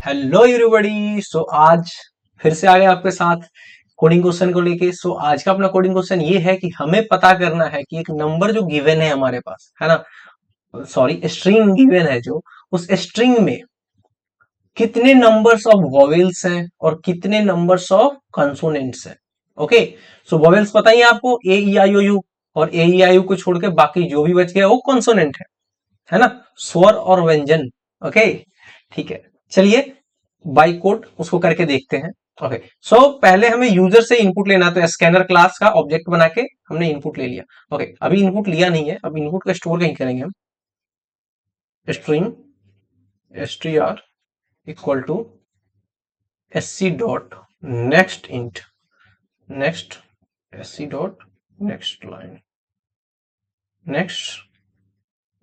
Hello everybody. सो आज फिर से आ गए आपके साथ कोडिंग क्वेश्चन को लेके। सो आज का अपना कोडिंग क्वेश्चन ये है कि हमें पता करना है कि एक नंबर जो गिवन है हमारे पास, है ना, सॉरी स्ट्रिंग गिवन है, जो उस स्ट्रिंग में कितने नंबर्स ऑफ वॉवेल्स हैं और कितने नंबर्स ऑफ कंसोनेंट्स हैं। ओके, सो वॉवेल्स पता ही है आपको, ए ई आई ओ यू, और ए ई आई ओ को छोड़ के बाकी जो भी बच गया वो कॉन्सोनेंट है ना, स्वर और व्यंजन। ओके, ठीक है, चलिए बाई कोड उसको करके देखते हैं। ओके, सो पहले हमें यूजर से इनपुट लेना, तो स्कैनर क्लास का ऑब्जेक्ट बना के हमने इनपुट ले लिया। ओके, अभी इनपुट लिया नहीं है, अब इनपुट का स्टोर कहीं करेंगे हम। String str equal to sc dot next int, next sc dot next line, next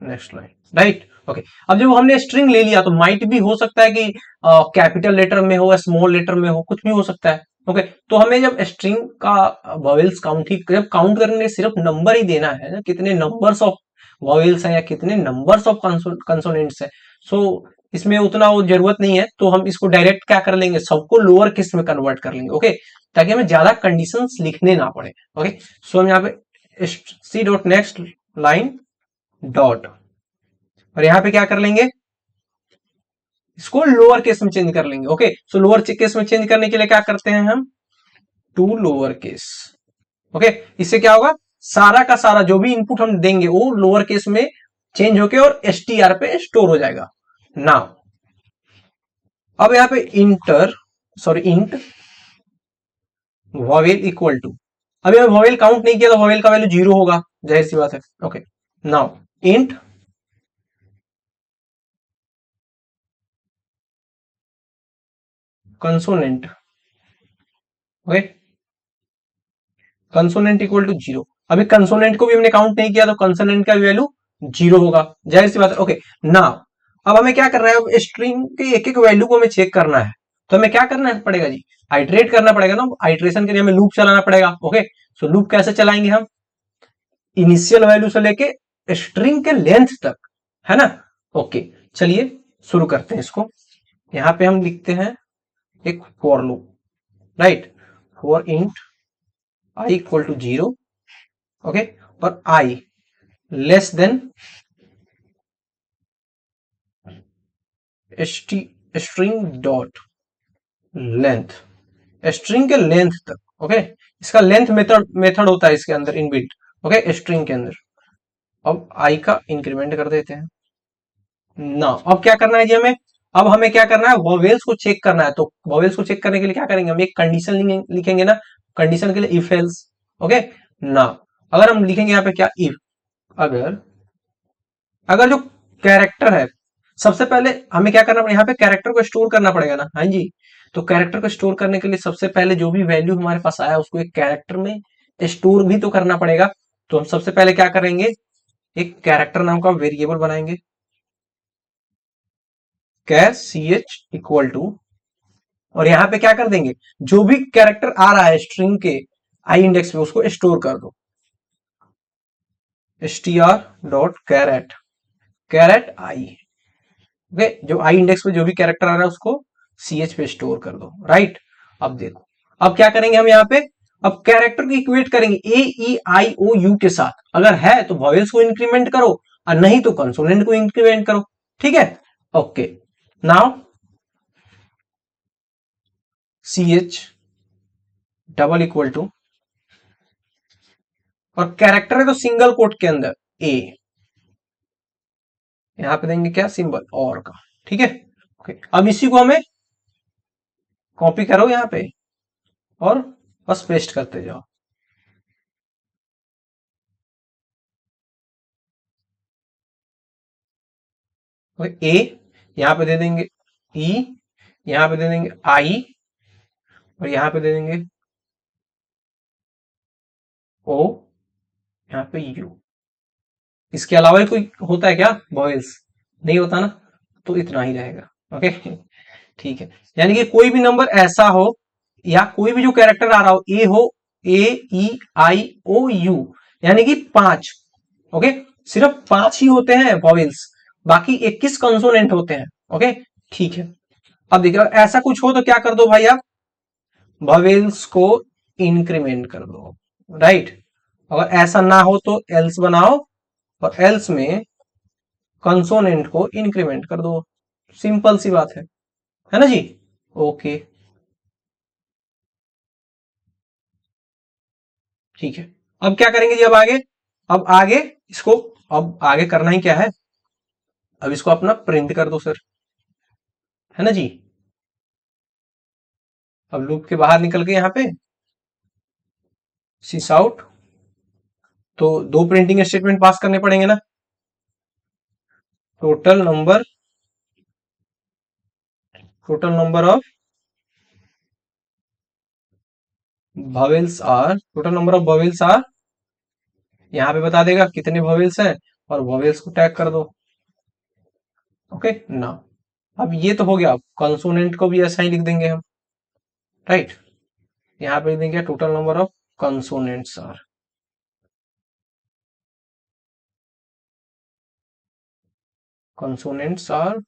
next line, right. Okay, अब जब हमने स्ट्रिंग ले लिया तो माइट भी हो सकता है कि कैपिटल लेटर में हो या स्मॉल लेटर में हो, कुछ भी हो सकता है। ओके, तो हमें जब स्ट्रिंग का वॉवेल्स काउंट ही जब काउंट करने सिर्फ नंबर ही देना है ना, कितने नंबर्स ऑफ वॉवेल्स हैं या कितने नंबर्स ऑफ कंसोनेंट्स हैं। सो इसमें उतना वो जरूरत नहीं है, तो हम इसको डायरेक्ट क्या कर लेंगे, सबको लोअर केस में कन्वर्ट कर लेंगे। ओके, ताकि हमें ज्यादा कंडीशंस लिखने ना पड़े। ओके, सो हम यहाँ पे C dot next line dot, और यहां पे क्या कर लेंगे, इसको लोअर केस में चेंज कर लेंगे। ओके, सो लोअर केस में चेंज करने के लिए क्या करते हैं हम, टू लोअर केस। ओके, इससे क्या होगा, सारा का सारा जो भी इनपुट हम देंगे वो लोअर केस में चेंज होके और एसटीआर पे स्टोर हो जाएगा। नाउ अब यहां पे इंट वॉवेल इक्वल टू, अभी हमें वॉवेल काउंट नहीं किया तो वॉवेल का वैल्यू 0 होगा, जाहिर सी बात है। Okay, now int consonant, okay, consonant equal to 0। अभी कंसोनेंट को भी हमने काउंट नहीं किया तो कंसोनेंट का वैल्यू 0 होगा, जाहिर सी बात है। ओके, नाउ अब हमें क्या करना है, अब स्ट्रिंग के एक एक वैल्यू को हमें चेक करना है, तो हमें क्या करना है पड़ेगा जी, आइट्रेट करना पड़ेगा ना। आइट्रेशन के लिए हमें लूप चलाना पड़ेगा। ओके, सो लूप कैसे चलाएंगे हम, इनिशियल वैल्यू से लेके स्ट्रिंग के लेंथ तक, है ना। ओके, चलिए शुरू करते हैं इसको। यहां पे हम लिखते हैं एक for loop, right, for int i equal to 0, okay, और i less than string dot length, string के लेंथ तक। ओके, इसका लेंथ मेथड होता है इसके अंदर इनबिल्ट। ओके, स्ट्रिंग के अंदर अब आई का इंक्रीमेंट कर देते हैं ना। अब क्या करना है जी हमें, अब हमें क्या करना है, वॉवेल्स को चेक करना है। तो वॉवेल्स को चेक करने के लिए क्या करेंगे, हम एक कंडीशन लिखेंगे ना, कंडीशन के लिए इफ एल्स। ओके, ना अगर हम लिखेंगे यहाँ पे क्या, इफ अगर अगर जो कैरेक्टर है, सबसे पहले हमें क्या करना पड़ेगा, यहाँ पे कैरेक्टर को स्टोर करना पड़ेगा ना। हाँ जी, तो कैरेक्टर को स्टोर करने के लिए सबसे पहले जो भी वैल्यू हमारे पास आया उसको एक कैरेक्टर में स्टोर भी तो करना पड़ेगा। तो हम सबसे पहले क्या करेंगे, एक कैरेक्टर नाम का वेरिएबल बनाएंगे, कैर सी एच इक्वल टू, और यहां पे क्या कर देंगे, जो भी कैरेक्टर आ रहा है स्ट्रिंग के आई इंडेक्स पे उसको स्टोर कर दो, str.कैरेट, कैरेट आई। ओके, जो आई इंडेक्स पे जो भी कैरेक्टर आ रहा है उसको सी एच पे स्टोर कर दो, राइट। अब देखो, अब क्या करेंगे हम यहाँ पे, अब कैरेक्टर को इक्वेट करेंगे ए ई आई ओ यू के साथ, अगर है तो वॉवेल्स को इंक्रीमेंट करो और नहीं तो कंसोनेंट को इंक्रीमेंट करो। ठीक है, okay, now C H double equal to, और कैरेक्टर है तो सिंगल कोट के अंदर ए, यहां पे देंगे क्या, सिंबल और का। ठीक है, ओके, अब इसी को हमें कॉपी करो यहाँ पे और बस पेस्ट करते जाओ। ए यहां पे दे देंगे ई, यहां पे दे देंगे आई, और यहां पे दे देंगे ओ, यहां पे यू। इसके अलावा कोई होता है क्या वॉवेल्स, नहीं होता ना, तो इतना ही रहेगा। ओके, ठीक है, यानी कि कोई भी नंबर ऐसा हो या कोई भी जो कैरेक्टर आ रहा हो, ए हो, ए ई आई ओ यू, यानी कि 5। ओके, सिर्फ 5 ही होते हैं वॉवेल्स, बाकी 21 कंसोनेंट होते हैं। ओके, ठीक है, अब देखिए ऐसा कुछ हो तो क्या कर दो भाई आप, ववेल्स को इंक्रीमेंट कर दो, राइट। अगर ऐसा ना हो तो एल्स बनाओ, और एल्स में कंसोनेंट को इंक्रीमेंट कर दो, सिंपल सी बात है ना जी। ओके, ठीक है। अब क्या करेंगे जी, अब आगे, अब आगे इसको, अब आगे करना ही क्या है, अब इसको अपना प्रिंट कर दो सर, है ना जी। अब लूप के बाहर निकल के यहाँ पे सिस आउट, तो दो प्रिंटिंग स्टेटमेंट पास करने पड़ेंगे ना, total number, total number of vowels are, total number of vowels are, यहाँ पे बता देगा कितने वॉवेल्स हैं, और वॉवेल्स को टैग कर दो। ओके ना, अब ये तो हो गया, कंसोनेंट को भी ऐसा ही लिख देंगे हम, राइट। यहाँ पे लिख देंगे total number of consonants are, consonants are,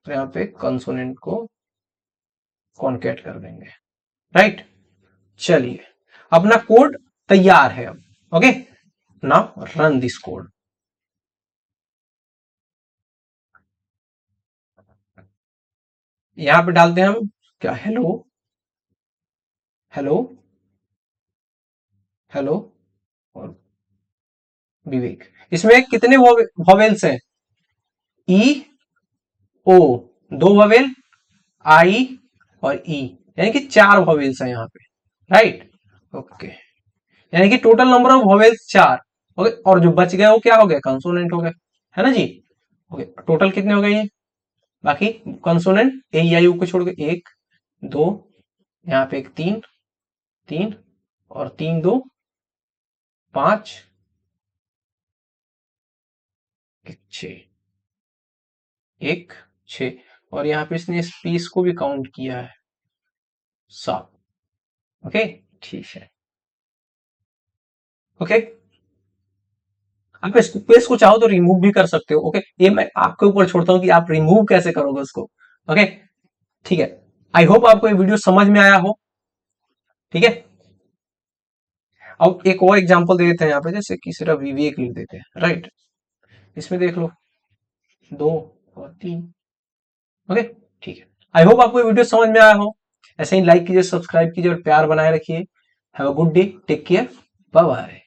यहाँ पे कंसोनेंट को कॉन्केट कर देंगे, राइट। चलिए, अपना कोड तैयार है अब। Okay, now run this code. यहां पे डालते हैं हम क्या, हेलो, हेलो, हेलो, और विवेक। इसमें कितने वॉवेल्स हैं, ई, ओ, दो वॉवेल, आई और ई, यानी कि चार वॉवेल्स हैं यहाँ पे, राइट। ओके, यानी कि टोटल नंबर ऑफ वॉवेल्स चार। ओके, और जो बच गए वो क्या हो गए, कंसोनेंट हो गए, है ना जी। ओके, टोटल कितने हो गए ये, बाकी कंसोनेंट ए आई यू को छोड़ के, एक, दो, यहाँ पे एक, तीन, तीन, और तीन दो पांच, एक छ, एक छ, और यहाँ पे इसने स्पेस को भी काउंट किया है, सात। ओके, ठीक है। ओके, आप स्पेस को चाहो तो रिमूव भी कर सकते हो। ओके, ये मैं आपके ऊपर छोड़ता हूँ कि आप रिमूव कैसे करोगे उसको। ओके, ठीक है। आई होप आपको ये वीडियो समझ में आया हो, ठीक है। अब एक और एग्जांपल दे देते हैं यहाँ पे, जैसे कि सिर्फ विवेक लिख देते हैं, राइट। इसमें देख लो, दो और तीन। ओके, ठीक है। आई होप आपको ये वीडियो समझ में आया हो। ऐसे ही लाइक कीजिए, सब्सक्राइब कीजिए और प्यार बनाए रखिए। Have a good day, take care, bye bye.